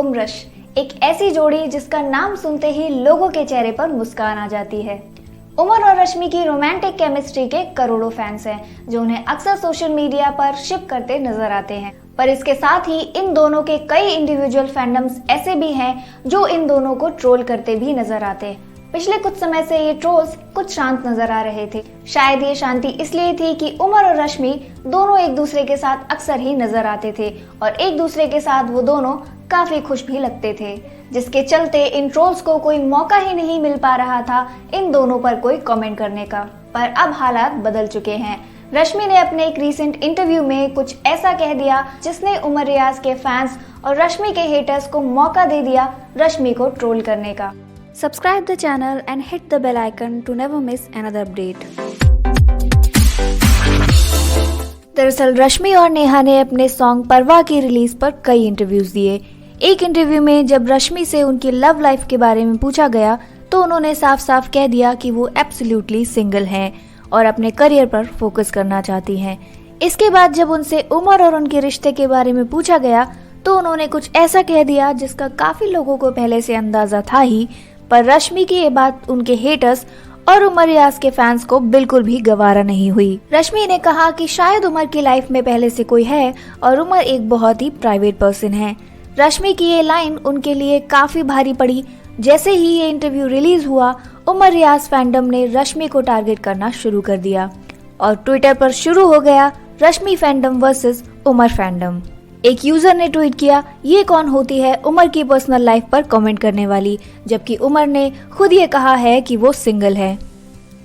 उमरश, एक ऐसी जोड़ी जिसका नाम सुनते ही लोगों के चेहरे पर मुस्कान आ जाती है। उमर और रश्मि की रोमांटिक केमिस्ट्री के करोड़ों फैंस हैं, जो उन्हें अक्सर सोशल मीडिया पर शिप करते नजर आते हैं। पर इसके साथ ही इन दोनों के कई इंडिविजुअल फैंडम्स ऐसे भी हैं जो इन दोनों को ट्रोल करते भी नजर आते हैं। पिछले कुछ समय से ये ट्रोल्स कुछ शांत नजर आ रहे थे। शायद ये शांति इसलिए थी कि उमर और रश्मि दोनों एक दूसरे के साथ अक्सर ही नजर आते थे और एक दूसरे के साथ वो दोनों काफी खुश भी लगते थे, जिसके चलते इन ट्रोल्स को कोई मौका ही नहीं मिल पा रहा था इन दोनों पर कोई कमेंट करने का। पर अब हालात बदल चुके हैं। रश्मि ने अपने एक रीसेंट इंटरव्यू में कुछ ऐसा कह दिया जिसने उमर रियाज के फैंस और रश्मि के हेटर्स को मौका दे दिया रश्मि को ट्रोल करने का। Subscribe the channel and hit the bell icon to never miss another update. दरअसल रश्मि और नेहा ने अपने सॉन्ग परवाह की रिलीज पर कई इंटरव्यूज दिए। एक इंटरव्यू में जब रश्मि से उनकी लव लाइफ के बारे में पूछा गया तो उन्होंने साफ साफ कह दिया कि वो एब्सोल्युटली सिंगल हैं और अपने करियर पर फोकस करना चाहती हैं। इसके बाद जब उनसे उमर और उनके रिश्ते के बारे में पूछा गया तो उन्होंने कुछ ऐसा कह दिया जिसका काफी लोगों को पहले से अंदाजा था ही, पर रश्मि की ये बात उनके हेटर्स और उमर रियाज के फैंस को बिल्कुल भी गवारा नहीं हुई। रश्मि ने कहा कि शायद उमर की लाइफ में पहले से कोई है और उमर एक बहुत ही प्राइवेट पर्सन है। रश्मि की ये लाइन उनके लिए काफी भारी पड़ी। जैसे ही ये इंटरव्यू रिलीज हुआ, उमर रियाज फैंडम ने रश्मि को टारगेट करना शुरू कर दिया और ट्विटर पर शुरू हो गया रश्मि फैंडम वर्सेस उमर फैंडम। एक यूजर ने ट्वीट किया, ये कौन होती है उमर की पर्सनल लाइफ पर कमेंट करने वाली, जबकि उमर ने खुद ये कहा है कि वो सिंगल है।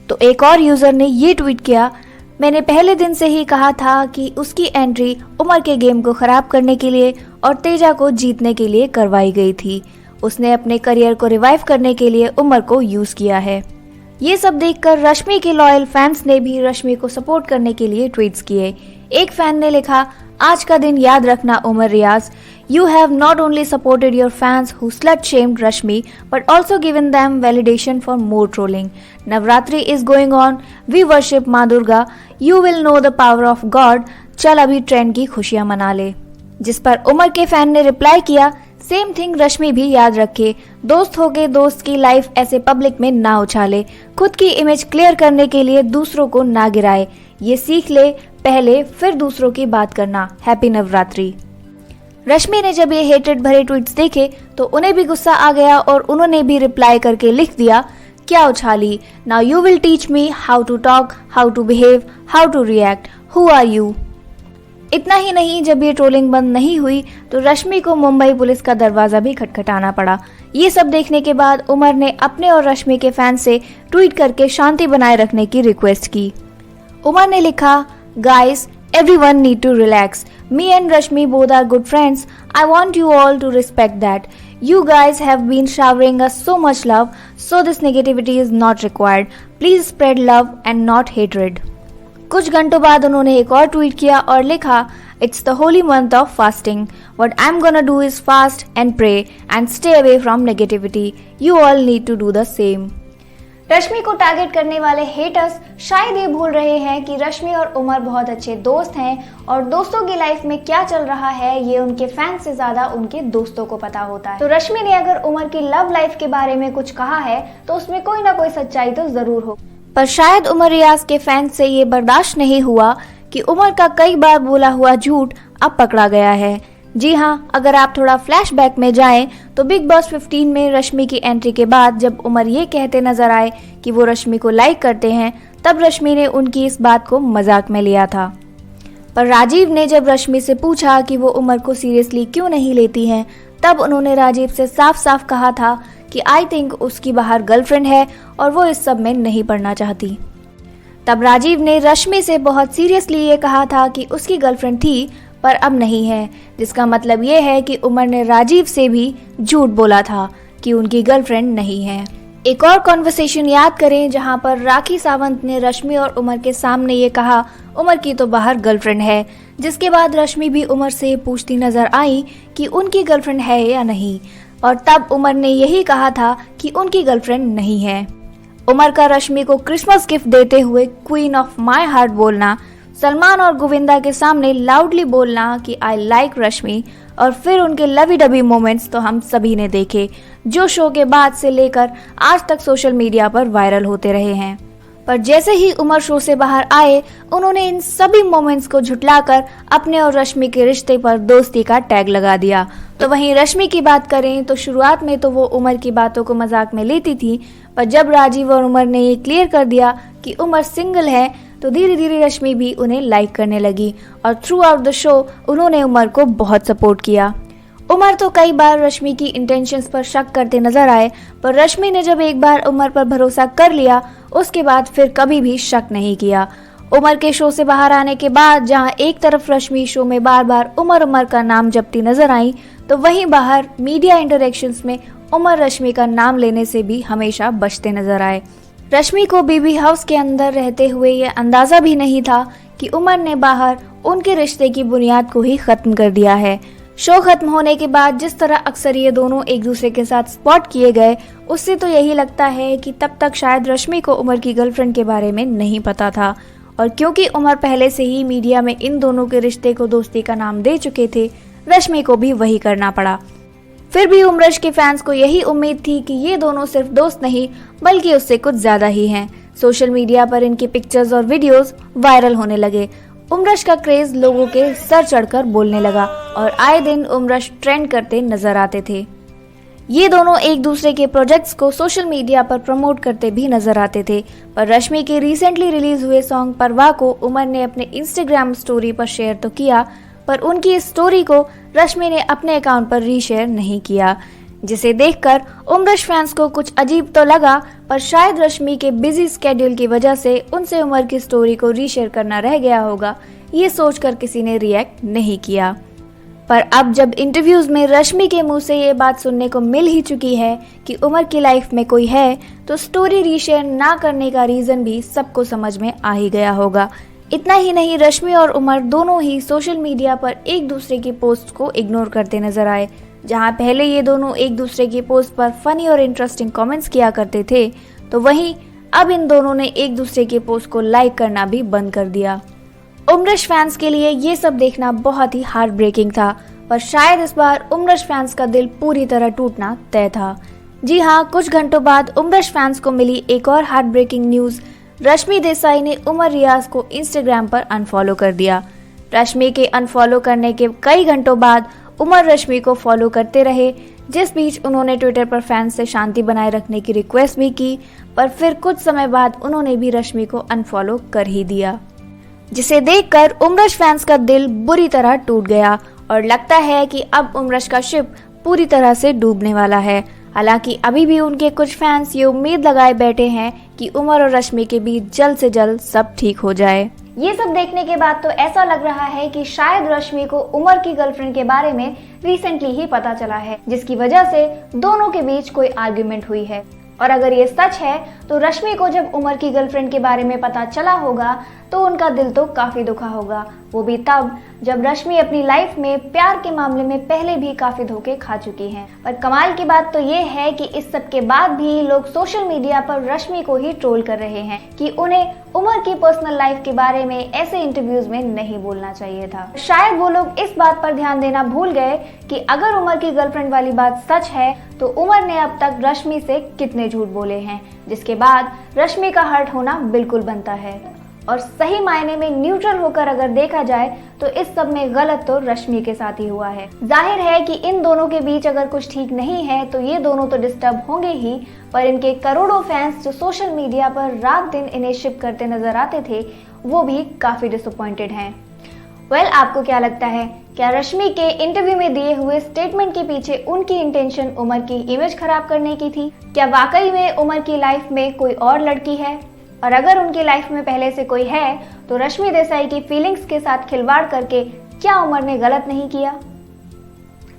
तो एक और यूजर ने ये ट्वीट किया, मैंने पहले दिन से ही कहा था कि उसकी एंट्री उमर के गेम को खराब करने के लिए और तेजा को जीतने के लिए करवाई गई थी। उसने अपने करियर को रिवाइव करने के लिए उमर को यूज किया है। ये सब देखकर रश्मि के लॉयल फैंस ने भी रश्मि को सपोर्ट करने के लिए ट्वीट्स किए। एक फैन ने लिखा, आज का दिन याद रखना उमर रियाज, you have not only supported your fans who slut shamed Rashmi but also given them validation for more trolling. Navratri is going on, we worship माँ Durga, you will know the power of God, चल अभी trend की खुशियां मना ले। जिस पर उमर के फैन ने रिप्लाई किया, सेम थिंग रश्मि भी याद रखे, दोस्त होके दोस्त की लाइफ ऐसे पब्लिक में ना उछाले, खुद की इमेज क्लियर करने के लिए दूसरों को ना गिराए, ये सीख ले, पहले फिर दूसरों की बात करना, हैप्पी नवरात्रि। रश्मि ने जब ये हेटेड भरे ट्वीट्स देखे तो उन्हें भी गुस्सा आ गया और उन्होंने भी रिप्लाई करके लिख दिया, क्या उछाली, now you will teach me how to talk, how to behave, how to react, who are you. इतना ही नहीं, जब ये ट्रोलिंग बंद नहीं हुई तो रश्मि को मुंबई पुलिस का दरवाजा भी खटखटाना पड़ा। ये सब देखने के बाद उमर ने अपने और रश्मि के फैंस से ट्वीट करके शांति बनाए रखने की रिक्वेस्ट की। उमर ने लिखा, guys, everyone need to relax. Me and Rashmi both are good friends. I want you all to respect that. You guys have been showering us so much love, so this negativity is not required. Please spread love and not hatred. कुछ घंटों बाद उन्होंने एक और tweet किया और लिखा, It's the holy month of fasting. What I'm gonna do is fast and pray and stay away from negativity. You all need to do the same. रश्मि को टारगेट करने वाले हेटर्स शायद ये भूल रहे हैं कि रश्मि और उमर बहुत अच्छे दोस्त हैं और दोस्तों की लाइफ में क्या चल रहा है ये उनके फैंस से ज्यादा उनके दोस्तों को पता होता है। तो रश्मि ने अगर उमर की लव लाइफ के बारे में कुछ कहा है तो उसमें कोई ना कोई सच्चाई तो जरूर हो, पर शायद उमर रियाज के फैंस से ये बर्दाश्त नहीं हुआ कि उमर का कई बार बोला हुआ झूठ अब पकड़ा गया है। जी हाँ, अगर आप थोड़ा फ्लैशबैक में जाएं तो बिग बॉस 15 में रश्मि की एंट्री के बाद जब उमर ये कहते नजर आए कि वो रश्मि को लाइक करते हैं, तब रश्मि ने उनकी इस बात को मजाक में लिया था। पर राजीव ने जब रश्मि से पूछा कि वो उमर को सीरियसली क्यों नहीं लेती हैं, तब उन्होंने राजीव से साफ साफ कहा था कि आई थिंक उसकी बाहर गर्लफ्रेंड है और वो इस सब में नहीं पड़ना चाहती। तब राजीव ने रश्मि से बहुत सीरियसली ये कहा था कि उसकी गर्लफ्रेंड थी पर अब नहीं है, जिसका मतलब ये है कि उमर ने राजीव से भी झूठ बोला था कि उनकी गर्लफ्रेंड नहीं है। एक और कॉन्वर्सेशन याद करें जहां पर राखी सावंत ने रश्मि और उमर के सामने ये कहा, उमर की तो बाहर गर्लफ्रेंड है, जिसके बाद रश्मि भी उमर से पूछती नजर आई कि उनकी गर्लफ्रेंड है या नहीं, और तब उमर ने यही कहा था कि उनकी गर्लफ्रेंड नहीं है। उमर का रश्मि को क्रिसमस गिफ्ट देते हुए क्वीन ऑफ माई हार्ट बोलना, सलमान और गोविंदा के सामने लाउडली बोलना कि आई लाइक रश्मि और फिर उनके लवी डबी मोमेंट्स तो हम सभी ने देखे, जो शो के बाद से लेकर आज तक सोशल मीडिया पर वायरल होते रहे हैं। पर जैसे ही उमर शो से बाहर आए, उन्होंने इन सभी मोमेंट्स को झुटलाकर अपने और रश्मि के रिश्ते पर दोस्ती का टैग लगा दिया। तो वहीं रश्मि की बात करें तो शुरुआत में तो वो उमर की बातों को मजाक में लेती थी, पर जब राजीव और उमर ने ये क्लियर कर दिया कि उमर सिंगल है, तो धीरे धीरे रश्मि भी उन्हें लाइक करने लगी और थ्रू आउट द शो उन्होंने उमर को बहुत सपोर्ट किया। उमर तो कई बार रश्मि की इंटेंशंस पर शक करते नजर आए, पर रश्मि ने जब एक बार उमर पर भरोसा कर लिया, उसके बाद फिर कभी भी शक नहीं किया। उमर के शो से बाहर आने के बाद जहां एक तरफ रश्मि शो में बार बार उमर का नाम जपती नजर आई, तो वहीं बाहर मीडिया इंटरेक्शंस में उमर रश्मि का नाम लेने से भी हमेशा बचते नजर आए। रश्मि को बीबी हाउस के अंदर रहते हुए ये अंदाजा भी नहीं था कि उमर ने बाहर उनके रिश्ते की बुनियाद को ही खत्म कर दिया है। शो खत्म होने के बाद जिस तरह अक्सर ये दोनों एक दूसरे के साथ स्पॉट किए गए, उससे तो यही लगता है कि तब तक शायद रश्मि को उमर की गर्लफ्रेंड के बारे में नहीं पता था, और क्योंकि उमर पहले से ही मीडिया में इन दोनों के रिश्ते को दोस्ती का नाम दे चुके थे, रश्मि को भी वही करना पड़ा। फिर भी उमरश के फैंस को यही उम्मीद थी कि ये दोनों सिर्फ दोस्त नहीं बल्कि उससे कुछ ज्यादा ही हैं। सोशल मीडिया पर इनकी पिक्चर्स और वीडियोस वायरल होने लगे। उमरश का क्रेज लोगों के सर चढ़कर बोलने लगा और आए दिन उमरश ट्रेंड करते नजर आते थे। ये दोनों एक दूसरे के प्रोजेक्ट्स को सोशल मीडिया पर प्रमोट करते भी नजर आते थे। पर रश्मि के रिसेंटली रिलीज हुए सॉन्ग परवाह को उमर ने अपने इंस्टाग्राम स्टोरी पर शेयर तो किया, पर उनकी इस स्टोरी को रश्मि ने अपने अकाउंट पर रीशेयर नहीं किया, जिसे देखकर उमरश फैंस को कुछ अजीब तो लगा, पर शायद रश्मि के बिजी स्केड्यूल की वजह से उनसे उमर की स्टोरी को रीशेयर करना रह गया होगा, ये सोचकर किसी ने रिएक्ट नहीं किया। पर अब जब इंटरव्यूज में रश्मि के मुंह से ये बात सुनने को मिल ही चुकी है कि उमर की लाइफ में कोई है, तो स्टोरी रीशेयर ना करने का रीजन भी सबको समझ में आ ही गया होगा। इतना ही नहीं, रश्मि और उमर दोनों ही सोशल मीडिया पर एक दूसरे की पोस्ट को इग्नोर करते नजर आए। जहां पहले ये दोनों एक दूसरे की पोस्ट पर फनी और इंटरेस्टिंग कमेंट्स किया करते थे, तो वहीं अब इन दोनों ने एक दूसरे की पोस्ट को लाइक करना भी बंद कर दिया। उमरश फैंस के लिए ये सब देखना बहुत ही हार्ट ब्रेकिंग था, पर शायद इस बार उमरश फैंस का दिल पूरी तरह टूटना तय था। जी हाँ, कुछ घंटों बाद उमरश फैंस को मिली एक और heart breaking news. Rashmi Desai ने उमर रियाज को इंस्टाग्राम पर अनफॉलो कर दिया। रश्मि के अनफॉलो करने के कई घंटों बाद उमर रश्मि को फॉलो करते रहे, जिस बीच उन्होंने ट्विटर पर फैंस से शांति बनाए रखने की रिक्वेस्ट भी की, पर फिर कुछ समय बाद उन्होंने भी रश्मि को अनफॉलो कर ही दिया, जिसे देखकर उमरश फैंस का दिल बुरी तरह टूट गया और लगता है कि अब उमरश का शिप पूरी तरह से डूबने वाला है। हालांकि अभी भी उनके कुछ फैंस ये उम्मीद लगाए बैठे हैं कि उमर और रश्मि के बीच जल्द से जल्द सब ठीक हो जाए। ये सब देखने के बाद तो ऐसा लग रहा है कि शायद रश्मि को उमर की गर्लफ्रेंड के बारे में रिसेंटली ही पता चला है, जिसकी वजह से दोनों के बीच कोई आर्ग्यूमेंट हुई है। और अगर ये सच है तो रश्मि को जब उमर की गर्लफ्रेंड के बारे में पता चला होगा तो उनका दिल तो काफी दुखा होगा, वो भी तब जब रश्मि अपनी लाइफ में प्यार के मामले में पहले भी काफी धोखे खा चुकी हैं। पर कमाल की बात तो ये है कि इस सब के बाद भी लोग सोशल मीडिया पर रश्मि को ही ट्रोल कर रहे हैं कि उन्हें उमर की पर्सनल लाइफ के बारे में ऐसे इंटरव्यूज में नहीं बोलना चाहिए था। शायद वो लोग इस बात पर ध्यान देना भूल गए कि अगर उमर की गर्लफ्रेंड वाली बात सच है तो उमर ने अब तक रश्मि से कितने झूठ बोले हैं, जिसके बाद रश्मि का हर्ट होना बिल्कुल बनता है। और सही मायने में न्यूट्रल होकर अगर देखा जाए तो इस सब में गलत तो रश्मि के साथ ही हुआ है। जाहिर है कि इन दोनों के बीच अगर कुछ ठीक नहीं है तो ये दोनों तो डिस्टर्ब होंगे ही, पर इनके करोड़ों फैंस जो सोशल मीडिया पर रात दिन इन्हें शिप करते नजर आते थे, वो भी काफी डिसअपॉइंटेड हैं। वेल, आपको क्या लगता है? क्या रश्मि के इंटरव्यू में दिए हुए स्टेटमेंट के पीछे उनकी इंटेंशन उमर की इमेज खराब करने की थी? क्या वाकई में उमर की लाइफ में कोई और लड़की है? और अगर उनकी लाइफ में पहले से कोई है तो रश्मि देसाई की फीलिंग्स के साथ खिलवाड़ करके क्या उमर ने गलत नहीं किया?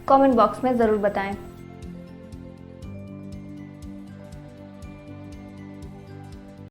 कमेंट बॉक्स में जरूर बताएं।